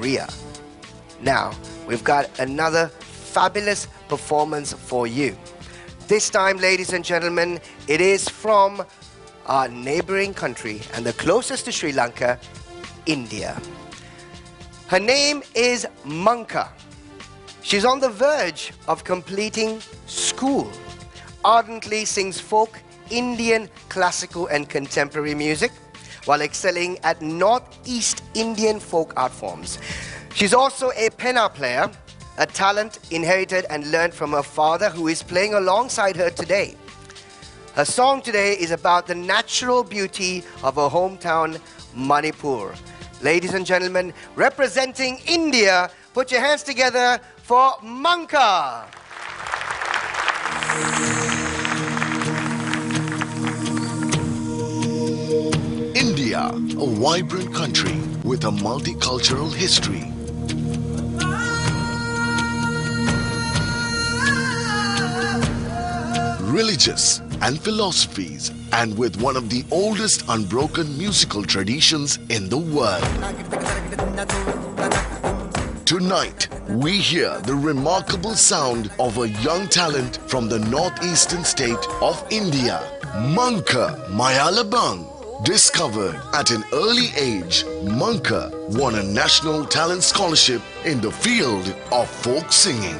career. Now, we've got another fabulous performance for you. This time, ladies and gentlemen, it is from our neighboring country and the closest to Sri Lanka, India. Her name is Manka. She's on the verge of completing school. Ardently sings folk, Indian, classical and contemporary music while excelling at Northeast Indian folk art forms. She's also a penna player, a talent inherited and learned from her father, who is playing alongside her today. Her song today is about the natural beauty of her hometown, Manipur. Ladies and gentlemen, representing India, put your hands together for Manka. India, a vibrant country with a multicultural history. Religious and philosophies, and with one of the oldest unbroken musical traditions in the world. Tonight, we hear the remarkable sound of a young talent from the northeastern state of India, Manka Mayalabang. Discovered at an early age, Manka won a National Talent Scholarship in the field of folk singing.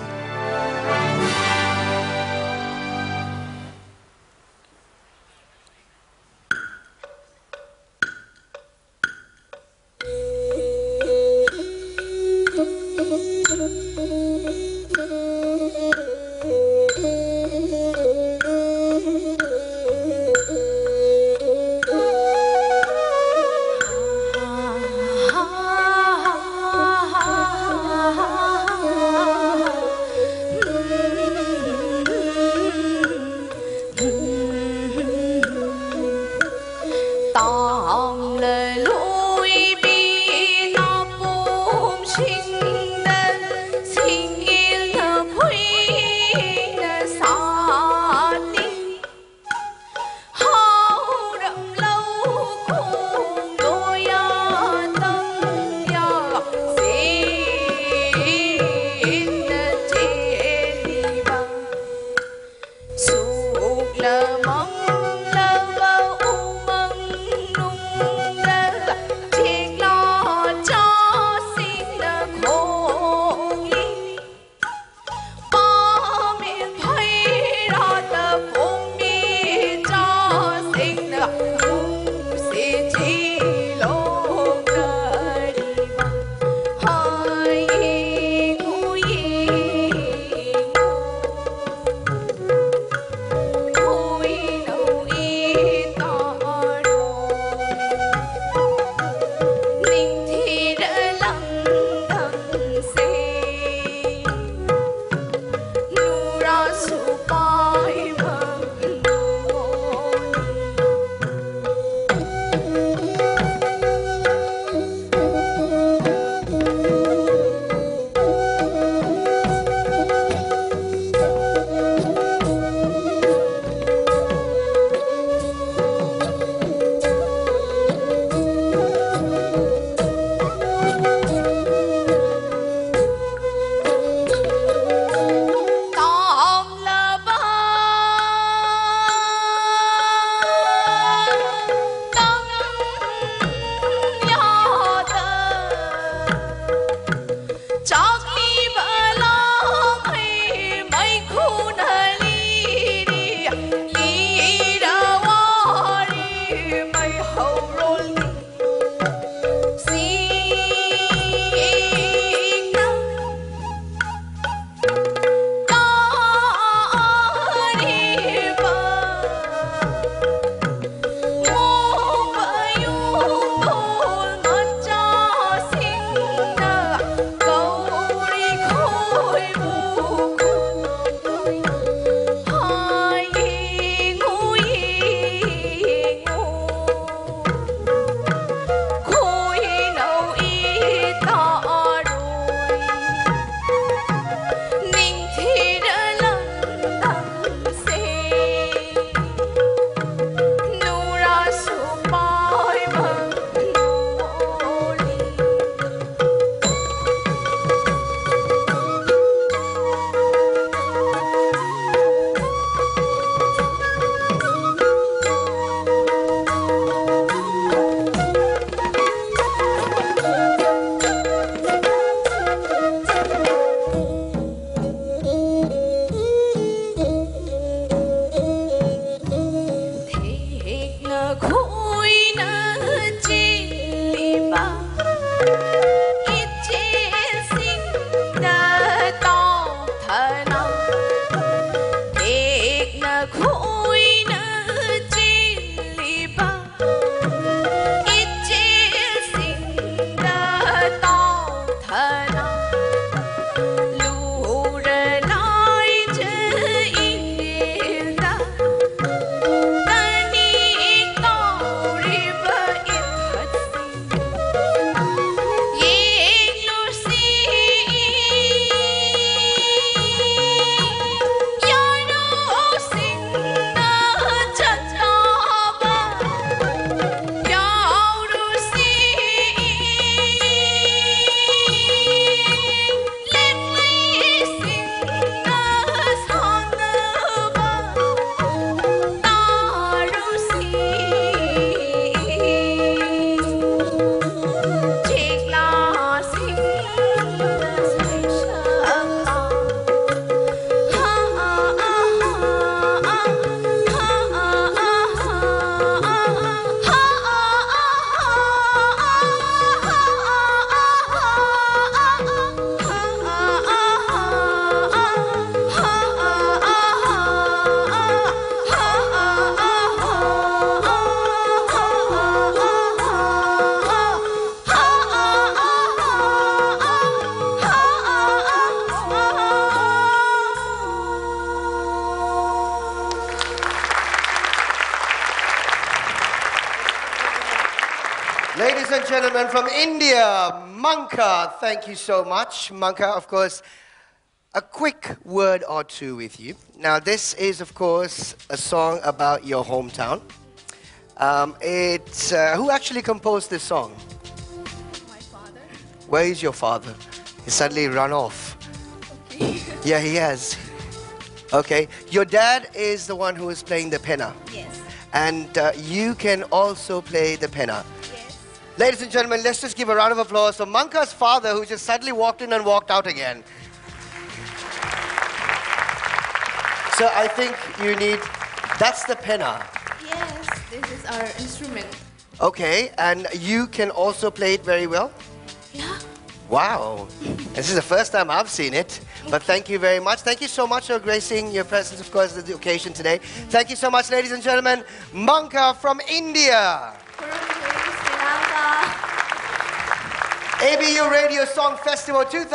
gentlemen, from India, Manka, thank you so much. Manka, of course, a quick word or two with you. Now, this is, of course, a song about your hometown. Who actually composed this song? My father. Where is your father? He suddenly run off. Okay. Yeah, he has. Okay. Your dad is the one who is playing the penna. Yes. And you can also play the penna. Yes. Ladies and gentlemen, let's just give a round of applause for Manka's father, who just suddenly walked in and walked out again. So I think you need... That's the penna. Yes, this is our instrument. Okay, and you can also play it very well? Yeah. Wow. This is the first time I've seen it. But thank you very much. Thank you so much for gracing your presence, of course, at the occasion today. Thank you so much, ladies and gentlemen. Manka from India. From Sri Lanka. ABU Radio Song Festival 2000.